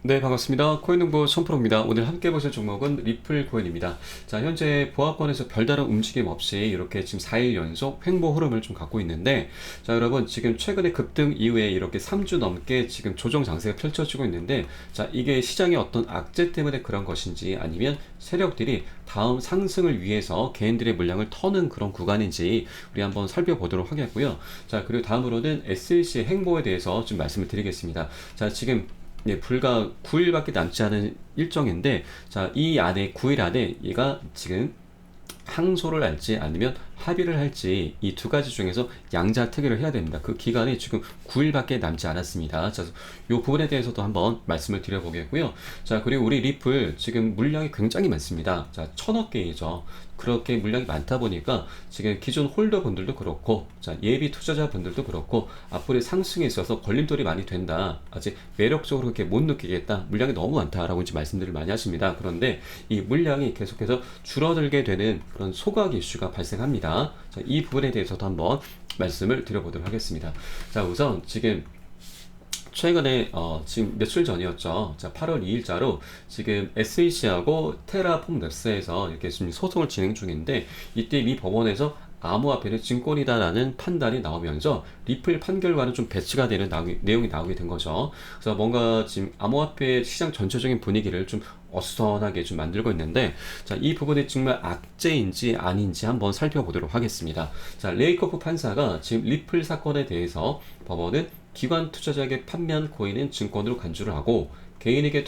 네, 반갑습니다. 코인농부 천프로입니다. 오늘 함께 보실 종목은 리플 코인입니다. 자, 현재 보합권에서 별다른 움직임 없이 이렇게 지금 4일 연속 횡보 흐름을 좀 갖고 있는데, 자, 여러분, 지금 최근에 급등 이후에 이렇게 3주 넘게 지금 조정 장세가 펼쳐지고 있는데, 자, 이게 시장의 어떤 악재 때문에 그런 것인지 아니면 세력들이 다음 상승을 위해서 개인들의 물량을 터는 그런 구간인지 우리 한번 살펴보도록 하겠고요. 자, 그리고 다음으로는 SLC 행보에 대해서 좀 말씀을 드리겠습니다. 자, 지금 불과 9일밖에 남지 않은 일정인데, 자, 이 안에 9일 안에 얘가 지금 항소를 할지 아니면 합의를 할지 이 두 가지 중에서 양자택일을 해야 됩니다. 그 기간이 지금 9일밖에 남지 않았습니다. 자, 이 부분에 대해서도 한번 말씀을 드려보겠고요. 자, 그리고 우리 리플 지금 물량이 굉장히 많습니다. 자, 1000억 개이죠. 그렇게 물량이 많다 보니까 지금 기존 홀더 분들도 그렇고, 자, 예비 투자자 분들도 그렇고, 앞으로의 상승에 있어서 걸림돌이 많이 된다, 아직 매력적으로 그렇게 못 느끼겠다, 물량이 너무 많다라고 이제 말씀들을 많이 하십니다. 그런데 이 물량이 계속해서 줄어들게 되는 그런 소각 이슈가 발생합니다. 자, 이 부분에 대해서도 한번 말씀을 드려보도록 하겠습니다. 자, 우선 지금 최근에 지금 며칠 전이었죠. 자, 8월 2일자로 지금 SEC하고 테라폼랩스에서 이렇게 지금 소송을 진행 중인데, 이때 미 법원에서 암호화폐는 증권이다라는 판단이 나오면서 리플 판결과는 좀 배치가 되는 내용이 나오게 된 거죠. 그래서 뭔가 지금 암호화폐 시장 전체적인 분위기를 좀 어수선하게 좀 만들고 있는데, 자, 이 부분이 정말 악재인지 아닌지 한번 살펴보도록 하겠습니다. 자, 레이커프 판사가 지금 리플 사건에 대해서 법원은 기관 투자자에게 판매한 코인은 증권으로 간주를 하고 개인에게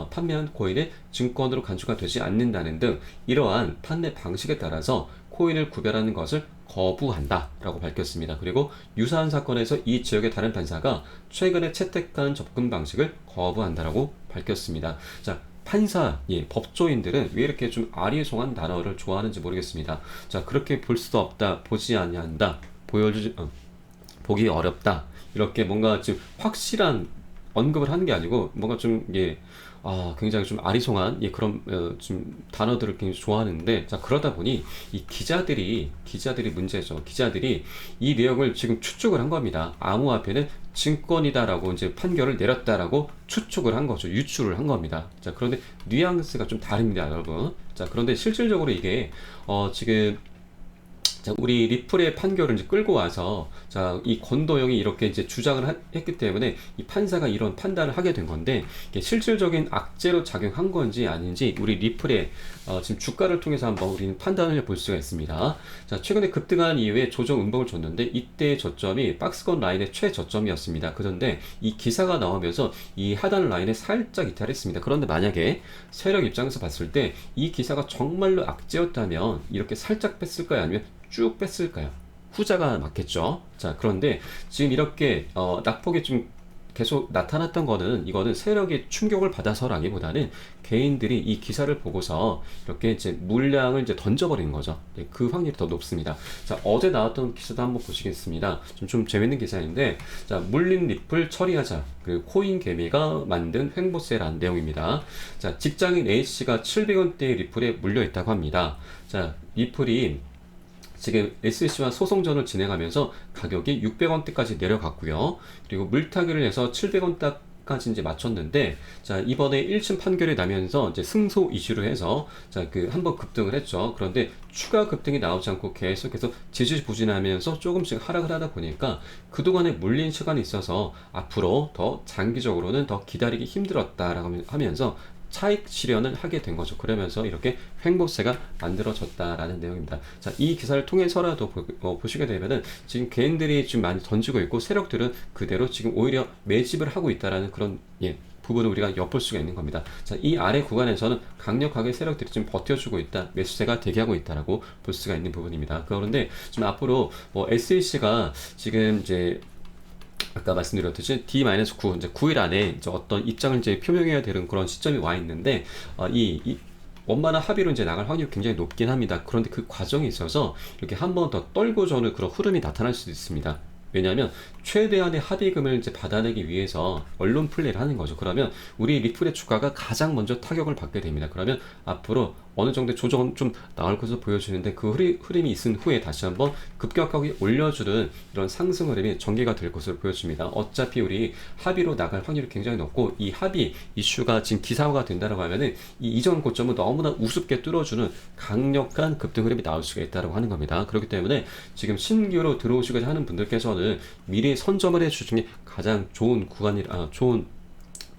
판매한 코인은 증권으로 간주가 되지 않는다는 등 이러한 판매 방식에 따라서 코인을 구별하는 것을 거부한다 라고 밝혔습니다. 그리고 유사한 사건에서 이 지역의 다른 판사가 최근에 채택한 접근 방식을 거부한다라고 밝혔습니다. 자, 판사, 법조인들은 왜 이렇게 좀 아리송한 단어를 좋아하는지 모르겠습니다. 자, 그렇게 볼 수도 없다, 보지 아니한다, 보기 어렵다, 이렇게 뭔가 지금 확실한 언급을 하는 게 아니고 뭔가 좀 굉장히 좀 아리송한 그런 좀 단어들을 굉장히 좋아하는데, 자, 그러다 보니 이 기자들이 문제죠. 기자들이 이 내용을 지금 추측을 한 겁니다. 암호화폐는 증권이다라고 이제 판결을 내렸다라고 추측을 한 거죠. 유추를 한 겁니다. 자, 그런데 뉘앙스가 좀 다릅니다, 여러분. 자, 그런데 실질적으로 이게 지금, 자, 우리 리플의 판결을 이제 끌고 와서, 자, 이 권도영이 이렇게 이제 주장을 했기 때문에 이 판사가 이런 판단을 하게 된 건데, 이게 실질적인 악재로 작용한 건지 아닌지 우리 리플의 지금 주가를 통해서 한번 우리는 판단을 해볼 수가 있습니다. 자, 최근에 급등한 이후에 조정 음봉을 줬는데 이때 저점이 박스권 라인의 최저점이었습니다. 그런데 이 기사가 나오면서 이 하단 라인에 살짝 이탈했습니다. 그런데 만약에 세력 입장에서 봤을 때 이 기사가 정말로 악재였다면 이렇게 살짝 뺐을까요? 아니면 쭉 뺐을까요? 후자가 맞겠죠. 자, 그런데 지금 이렇게 낙폭이 좀 계속 나타났던 거는, 이거는 세력의 충격을 받아서라기보다는 개인들이 이 기사를 보고서 이렇게 이제 물량을 이제 던져버리는 거죠. 그 확률이 더 높습니다. 자, 어제 나왔던 기사도 한번 보시겠습니다. 좀 재밌는 기사인데, 자, 물린 리플 처리하자, 그리고 코인 개미가 만든 횡보세라는 내용입니다. 자, 직장인 A씨가 700원대의 리플에 물려 있다고 합니다. 자, 리플이 지금 SEC와 소송전을 진행하면서 가격이 600원대까지 내려갔고요. 그리고 물타기를 해서 700원대까지 이제 맞췄는데, 자, 이번에 1심 판결이 나면서 이제 승소 이슈로 해서, 자, 한번 급등을 했죠. 그런데 추가 급등이 나오지 않고 계속해서 지지부진하면서 조금씩 하락을 하다 보니까 그동안에 물린 시간이 있어서 앞으로 더 장기적으로는 더 기다리기 힘들었다라고 하면서 차익 실현을 하게 된 거죠. 그러면서 이렇게 횡보세가 만들어졌다라는 내용입니다. 자, 이 기사를 통해서라도 보시게 되면은 지금 개인들이 좀 많이 던지고 있고 세력들은 그대로 지금 오히려 매집을 하고 있다라는 그런 부분을 우리가 엿볼 수가 있는 겁니다. 자, 이 아래 구간에서는 강력하게 세력들이 좀 버텨주고 있다, 매수세가 대기하고 있다라고 볼 수가 있는 부분입니다. 그런데 좀 앞으로 SEC가 지금 이제 아까 말씀드렸듯이 D-9, 이제 9일 안에 이제 어떤 입장을 이제 표명해야 되는 그런 시점이 와 있는데, 이 원만한 합의로 이제 나갈 확률이 굉장히 높긴 합니다. 그런데 그 과정에 있어서 이렇게 한 번 더 떨고 저는 그런 흐름이 나타날 수도 있습니다. 왜냐하면 최대한의 합의금을 이제 받아내기 위해서 언론 플레이를 하는 거죠. 그러면 우리 리플의 주가가 가장 먼저 타격을 받게 됩니다. 그러면 앞으로 어느 정도 조정은 좀 나올 것으로 보여지는데 그 흐름이 있은 후에 다시 한번 급격하게 올려주는 이런 상승 흐름이 전개가 될 것으로 보여집니다. 어차피 우리 합의로 나갈 확률이 굉장히 높고, 이 합의 이슈가 지금 기사화가 된다고 하면은 이 이전 고점을 너무나 우습게 뚫어주는 강력한 급등 흐름이 나올 수가 있다고 하는 겁니다. 그렇기 때문에 지금 신규로 들어오시고자 하는 분들께서는 미리 선점을 해주시는 게 가장 좋은 좋은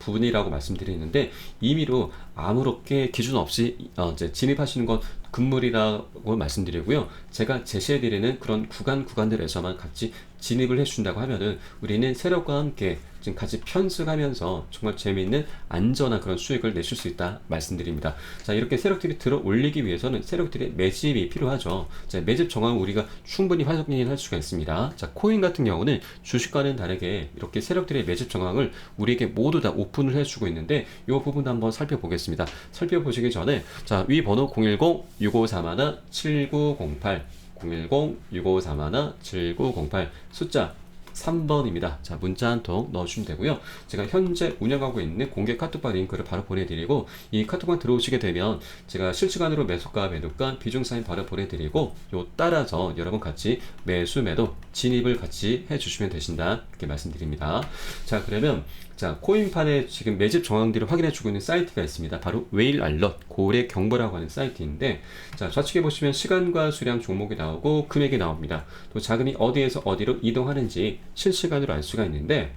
부분이라고 말씀드리는데, 임의로 아무렇게 기준 없이 이제 진입하시는 건 금물이라고 말씀드리고요. 제가 제시해드리는 그런 구간들에서만 같이 진입을 해준다고 하면은 우리는 세력과 함께 지금 같이 편승하면서 정말 재미있는 안전한 그런 수익을 내실 수 있다 말씀드립니다. 자, 이렇게 세력들이 들어 올리기 위해서는 세력들의 매집이 필요하죠. 자, 매집 정황을 우리가 충분히 확인할 수가 있습니다. 자, 코인 같은 경우는 주식과는 다르게 이렇게 세력들의 매집 정황을 우리에게 모두 다 오픈을 해주고 있는데, 이 부분 한번 살펴보겠습니다. 살펴보시기 전에 자, 위 번호 010-6531-7908 010-6531-7908 숫자 3번입니다. 자, 문자 한 통 넣어주시면 되고요. 제가 현재 운영하고 있는 공개 카톡방 링크를 바로 보내드리고, 이 카톡방 들어오시게 되면 제가 실시간으로 매수가, 매도가, 비중 사인 바로 보내드리고, 요 따라서 여러분 같이 매수, 매도 진입을 같이 해주시면 되신다, 이렇게 말씀드립니다. 자, 그러면 자, 코인판에 지금 매집 정황들을 확인해주고 있는 사이트가 있습니다. 바로 웨일 알럿 고래 경보라고 하는 사이트인데, 자, 좌측에 보시면 시간과 수량 종목이 나오고 금액이 나옵니다. 또 자금이 어디에서 어디로 이동하는지 실시간으로 알 수가 있는데,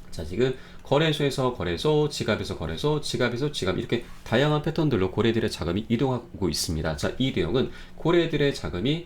자, 지금 거래소에서 거래소, 지갑에서 거래소, 지갑에서 지갑, 이렇게 다양한 패턴들로 고래들의 자금이 이동하고 있습니다. 자, 이 내용은 고래들의 자금이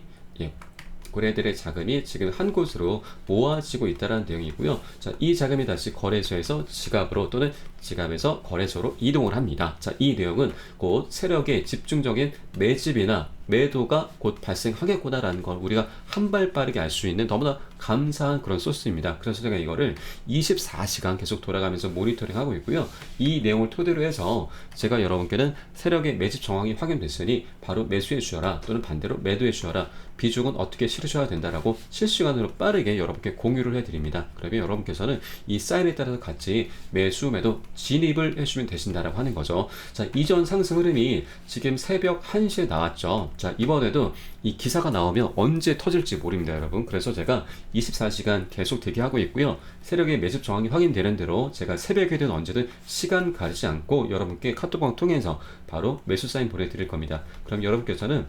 지금 한 곳으로 모아지고 있다는 내용이고요. 자, 이 자금이 다시 거래소에서 지갑으로 또는 지갑에서 거래소로 이동을 합니다. 자, 이 내용은 곧 세력의 집중적인 매집이나 매도가 곧 발생하겠구나라는 걸 우리가 한 발 빠르게 알 수 있는 너무나 감사한 그런 소스입니다. 그래서 제가 이거를 24시간 계속 돌아가면서 모니터링 하고 있고요. 이 내용을 토대로 해서 제가 여러분께는 세력의 매집 정황이 확인됐으니 바로 매수해 주셔라, 또는 반대로 매도해 주셔라, 비중은 어떻게 실으셔야 된다라고 실시간으로 빠르게 여러분께 공유를 해드립니다. 그러면 여러분께서는 이 사인에 따라서 같이 매수, 매도 진입을 해주시면 되신다라고 하는 거죠. 자, 이전 상승 흐름이 지금 새벽 1시에 나왔죠. 자, 이번에도 이 기사가 나오면 언제 터질지 모릅니다, 여러분. 그래서 제가 24시간 계속 대기하고 있고요. 세력의 매집 정황이 확인되는 대로 제가 새벽이든 언제든 시간 가리지 않고 여러분께 카톡방 통해서 바로 매수 사인 보내드릴 겁니다. 그럼 여러분께서는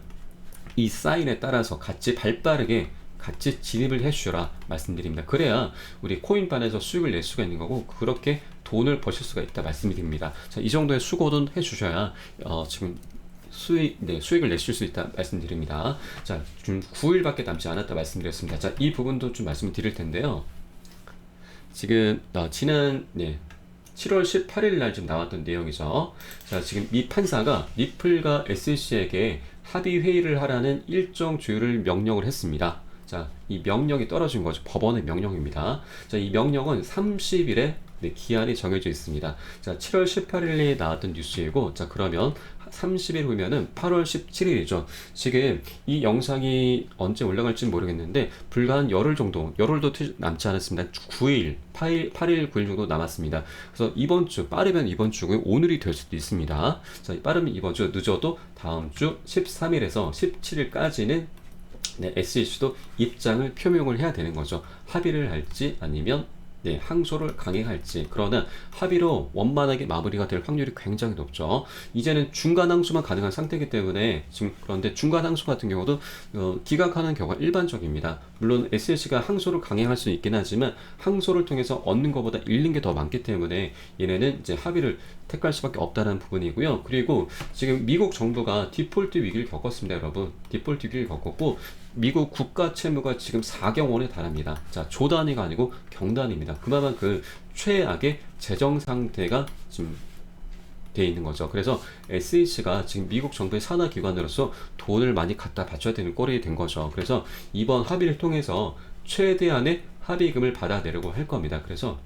이 사인에 따라서 같이 발빠르게 같이 진입을 해주셔라 말씀드립니다. 그래야 우리 코인반에서 수익을 낼 수가 있는 거고, 그렇게 돈을 버실 수가 있다 말씀드립니다. 자, 이 정도의 수고는 해주셔야 지금 수익을 내실 수 있다 말씀드립니다. 자, 좀 9일밖에 남지 않았다 말씀드렸습니다. 자, 이 부분도 좀 말씀을 드릴 텐데요. 지금 지난 7월 18일 날 지금 나왔던 내용이죠. 자, 지금 미 판사가 리플과 SEC에게 합의 회의를 하라는 일정 조율을 명령을 했습니다. 자, 이 명령이 떨어진 거죠. 법원의 명령입니다. 자, 이 명령은 30일에 기한이 정해져 있습니다. 자, 7월 18일에 나왔던 뉴스이고, 자, 그러면 30일 후면은 8월 17일이죠. 지금 이 영상이 언제 올라갈지는 모르겠는데 불과 한 열흘 정도, 열흘도 남지 않았습니다. 9일, 8일, 9일 정도 남았습니다. 그래서 이번 주, 빠르면 이번 주가 오늘이 될 수도 있습니다. 자, 빠르면 이번 주, 늦어도 다음 주 13일에서 17일까지는 SEC도 입장을 표명을 해야 되는 거죠. 합의를 할지 아니면 항소를 강행할지. 그러나 합의로 원만하게 마무리가 될 확률이 굉장히 높죠. 이제는 중간 항소만 가능한 상태이기 때문에 지금, 그런데 중간 항소 같은 경우도 기각하는 경우가 일반적입니다. 물론 SEC가 항소를 강행할 수 있긴 하지만 항소를 통해서 얻는 것보다 잃는 게 더 많기 때문에 얘네는 이제 합의를 택할 수밖에 없다는 부분이고요. 그리고 지금 미국 정부가 디폴트 위기를 겪었습니다, 여러분. 디폴트 위기를 겪었고, 미국 국가 채무가 지금 4경 원에 달합니다. 자, 조 단위가 아니고 경 단위입니다. 그만한 그 최악의 재정 상태가 지금 돼 있는 거죠. 그래서 SEC가 지금 미국 정부의 산하 기관으로서 돈을 많이 갖다 바쳐야 되는 꼴이 된 거죠. 그래서 이번 합의를 통해서 최대한의 합의금을 받아내려고 할 겁니다. 그래서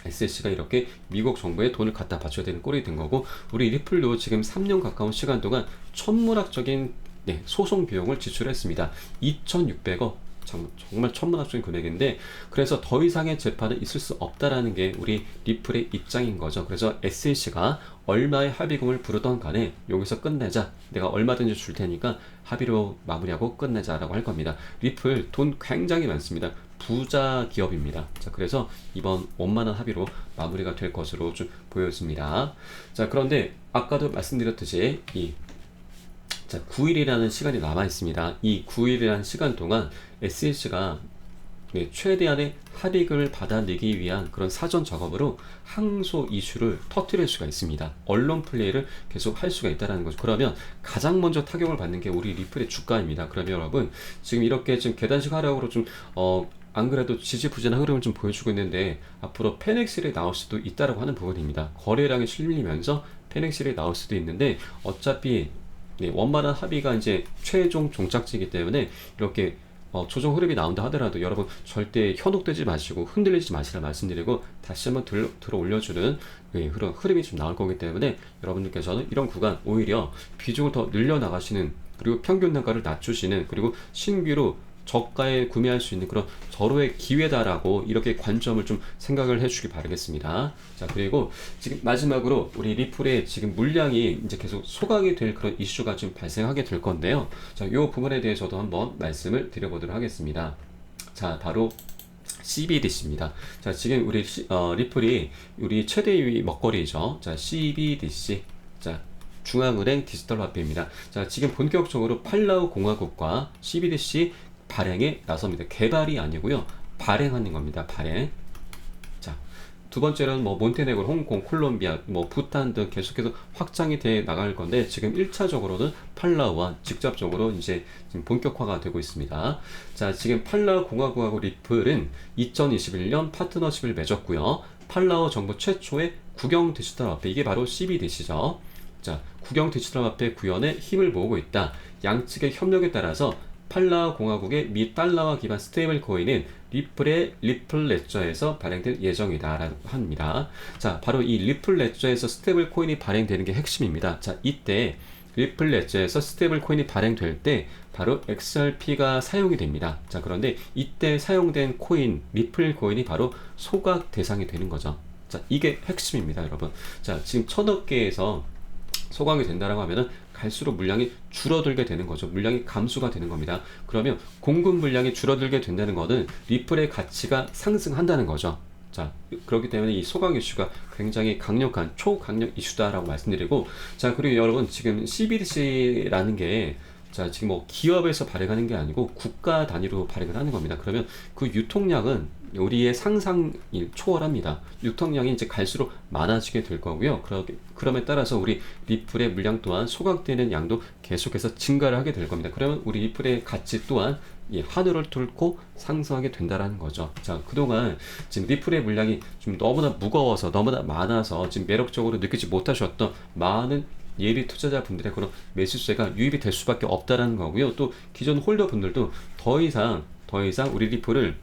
SEC가 이렇게 미국 정부에 돈을 갖다 바쳐야 되는 꼴이 된 거고, 우리 리플도 지금 3년 가까운 시간 동안 천문학적인 소송 비용을 지출했습니다. 2,600억 정말 천문학적인 금액인데, 그래서 더 이상의 재판은 있을 수 없다라는 게 우리 리플의 입장인 거죠. 그래서 SEC가 얼마의 합의금을 부르던 간에 여기서 끝내자, 내가 얼마든지 줄 테니까 합의로 마무리하고 끝내자라고 할 겁니다. 리플 돈 굉장히 많습니다. 부자 기업입니다. 자, 그래서 이번 원만한 합의로 마무리가 될 것으로 좀 보여집니다. 자, 그런데 아까도 말씀드렸듯이 자, 9일이라는 시간이 남아 있습니다. 이 9일이라는 시간 동안 SEC가 최대한의 합의금을 받아내기 위한 그런 사전 작업으로 항소 이슈를 터뜨릴 수가 있습니다. 언론 플레이를 계속 할 수가 있다는 거죠. 그러면 가장 먼저 타격을 받는 게 우리 리플의 주가입니다. 그러면 여러분, 지금 이렇게 지금 계단식 하락으로 좀 안 그래도 지지부진한 흐름을 좀 보여주고 있는데, 앞으로 페넥실이 나올 수도 있다라고 하는 부분입니다. 거래량이 실리면서 페넥실이 나올 수도 있는데, 어차피 원만한 합의가 이제 최종 종착지이기 때문에 이렇게 조정 흐름이 나온다 하더라도 여러분 절대 현혹되지 마시고 흔들리지 마시라 말씀드리고, 다시 한번 들어 올려주는 흐름이 좀 나올 거기 때문에 여러분들께서는 이런 구간 오히려 비중을 더 늘려 나가시는, 그리고 평균 단가를 낮추시는, 그리고 신규로 저가에 구매할 수 있는 그런 절호의 기회다라고 이렇게 관점을 좀 생각을 해주시기 바라겠습니다. 자, 그리고 지금 마지막으로 우리 리플의 지금 물량이 이제 계속 소각이 될 그런 이슈가 좀 발생하게 될 건데요. 자, 이 부분에 대해서도 한번 말씀을 드려보도록 하겠습니다. 자, 바로 CBDC입니다. 자, 지금 우리 리플이 우리 최대 2위 먹거리죠. 자, CBDC. 자, 중앙은행 디지털 화폐입니다. 자, 지금 본격적으로 팔라우 공화국과 CBDC 발행에 나섭니다. 개발이 아니고요, 발행하는 겁니다. 발행. 자, 두 번째로는 몬테네그로, 홍콩, 콜롬비아, 부탄 등 계속해서 확장이 돼 나갈 건데, 지금 1차적으로는 팔라우와 직접적으로 이제 지금 본격화가 되고 있습니다. 자, 지금 팔라우 공화국하고 리플은 2021년 파트너십을 맺었고요. 팔라우 정부 최초의 국영 디지털 화폐, 이게 바로 CBDC죠. 자, 국영 디지털 화폐 구현에 힘을 모으고 있다. 양측의 협력에 따라서 팔라우 공화국의 미 달러화 기반 스테이블 코인은 리플의 리플 레저에서 발행될 예정이다라고 합니다. 자, 바로 이 리플 레저에서 스테이블 코인이 발행되는 게 핵심입니다. 자, 이때 리플 레저에서 스테이블 코인이 발행될 때 바로 XRP가 사용이 됩니다. 자, 그런데 이때 사용된 코인, 리플 코인이 바로 소각 대상이 되는 거죠. 자, 이게 핵심입니다, 여러분. 자, 지금 1000억 개에서 소각이 된다라고 하면은 갈수록 물량이 줄어들게 되는 거죠. 물량이 감소가 되는 겁니다. 그러면 공급 물량이 줄어들게 된다는 것은 리플의 가치가 상승한다는 거죠. 자, 그렇기 때문에 이 소각 이슈가 굉장히 강력한 초강력 이슈다라고 말씀드리고, 자, 그리고 여러분 지금 CBDC라는 게, 자, 지금 기업에서 발행하는 게 아니고 국가 단위로 발행을 하는 겁니다. 그러면 그 유통량은 우리의 상상을 초월합니다. 유통량이 이제 갈수록 많아지게 될 거고요. 그럼에 따라서 우리 리플의 물량 또한 소각되는 양도 계속해서 증가를 하게 될 겁니다. 그러면 우리 리플의 가치 또한 하늘을 뚫고 상승하게 된다라는 거죠. 자, 그동안 지금 리플의 물량이 좀 너무나 무거워서, 너무나 많아서 지금 매력적으로 느끼지 못하셨던 많은 예비 투자자분들의 그런 매수세가 유입이 될 수밖에 없다라는 거고요. 또 기존 홀더분들도 더 이상 우리 리플을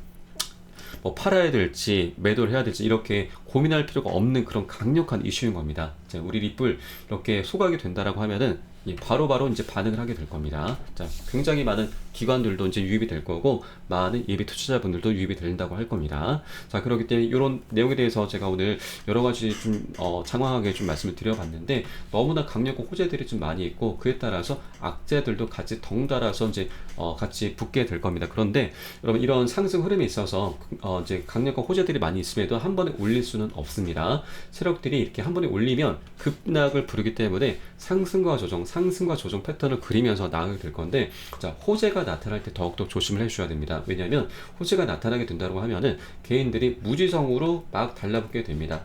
팔아야 될지 매도를 해야 될지 이렇게 고민할 필요가 없는 그런 강력한 이슈인 겁니다. 자, 우리 리플 이렇게 소각이 된다라고 하면은 바로바로 이제 반응을 하게 될 겁니다. 자, 굉장히 많은 기관들도 이제 유입이 될 거고, 많은 예비 투자자분들도 유입이 된다고 할 겁니다. 자, 그렇기 때문에 이런 내용에 대해서 제가 오늘 여러 가지 좀 장황하게 좀 말씀을 드려봤는데, 너무나 강력한 호재들이 좀 많이 있고, 그에 따라서 악재들도 같이 덩달아서 이제 같이 붙게 될 겁니다. 그런데 여러분, 이런 상승 흐름에 있어서 이제 강력한 호재들이 많이 있음에도 한 번에 올릴 수는 없습니다. 세력들이 이렇게 한 번에 올리면 급락을 부르기 때문에 상승과 조정 패턴을 그리면서 나가게 될 건데, 자, 호재가 나타날 때 더욱더 조심을 해주셔야 됩니다. 왜냐하면 호재가 나타나게 된다고 하면은 개인들이 무지성으로 막 달라붙게 됩니다.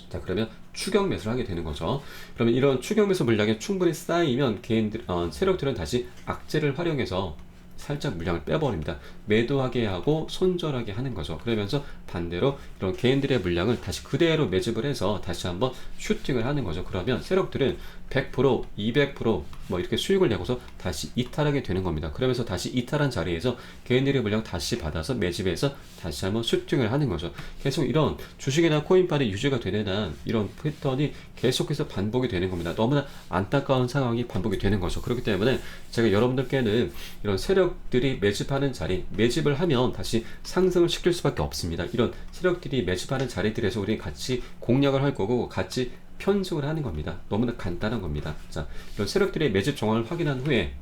자, 그러면 추격 매수를 하게 되는 거죠. 그러면 이런 추격 매수 물량이 충분히 쌓이면 세력들은 다시 악재를 활용해서 살짝 물량을 빼버립니다. 매도하게 하고 손절하게 하는 거죠. 그러면서 반대로 이런 개인들의 물량을 다시 그대로 매집을 해서 다시 한번 슈팅을 하는 거죠. 그러면 세력들은 100%, 200% 이렇게 수익을 내고서 다시 이탈하게 되는 겁니다. 그러면서 다시 이탈한 자리에서 개인들의 물량 다시 받아서 매집해서 다시 한번 슈팅을 하는 거죠. 계속 이런 주식이나 코인빨이 유지가 되는 한 이런 패턴이 계속해서 반복이 되는 겁니다. 너무나 안타까운 상황이 반복이 되는 거죠. 그렇기 때문에 제가 여러분들께는 이런 세력 세력들이 매집하는 자리, 매집을 하면 다시 상승을 시킬 수밖에 없습니다. 이런 세력들이 매집하는 자리들에서 우리 같이 공략을 할 거고 같이 편승을 하는 겁니다. 너무나 간단한 겁니다. 자, 이런 세력들의 매집 정황을 확인한 후에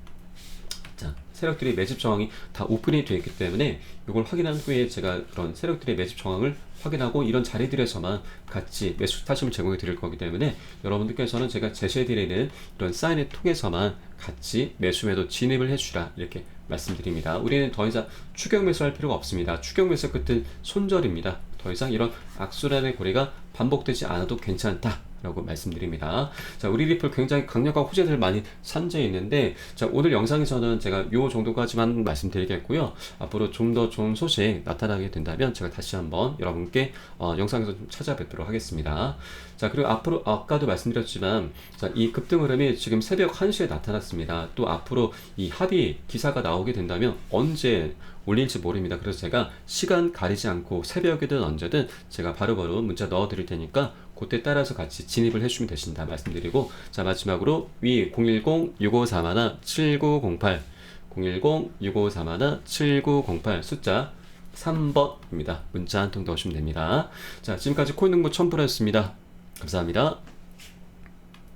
자, 세력들의 매집 정황이 다 오픈이 되어 있기 때문에 이걸 확인한 후에 제가 그런 세력들의 매집 정황을 확인하고 이런 자리들에서만 같이 매수 타심을 제공해 드릴 거기 때문에 여러분들께서는 제가 제시해 드리는 이런 사인을 통해서만 같이 매수 매도 진입을 해 주라 이렇게 말씀드립니다. 우리는 더 이상 추격 매수할 필요가 없습니다. 추격 매수 끝은 손절입니다. 더 이상 이런 악순환의 고리가 반복되지 않아도 괜찮다 라고 말씀드립니다. 자, 우리 리플 굉장히 강력한 호재들 많이 산재해 있는데, 자, 오늘 영상에서는 제가 요 정도까지만 말씀드리겠고요. 앞으로 좀 더 좋은 소식 나타나게 된다면 제가 다시 한번 여러분께 영상에서 좀 찾아뵙도록 하겠습니다. 자, 그리고 앞으로 아까도 말씀드렸지만, 자, 이 급등 흐름이 지금 새벽 1시에 나타났습니다. 또 앞으로 이 합의 기사가 나오게 된다면 언제 올릴지 모릅니다. 그래서 제가 시간 가리지 않고 새벽이든 언제든 제가 바로바로 문자 넣어 드릴 테니까 그때 따라서 같이 진입을 해주시면 되신다 말씀드리고, 자, 마지막으로 위 010-6541-7908 010-6541-7908 숫자 3번입니다. 문자 한 통 넣으시면 됩니다. 자, 지금까지 코인농부 첨프로였습니다. 감사합니다.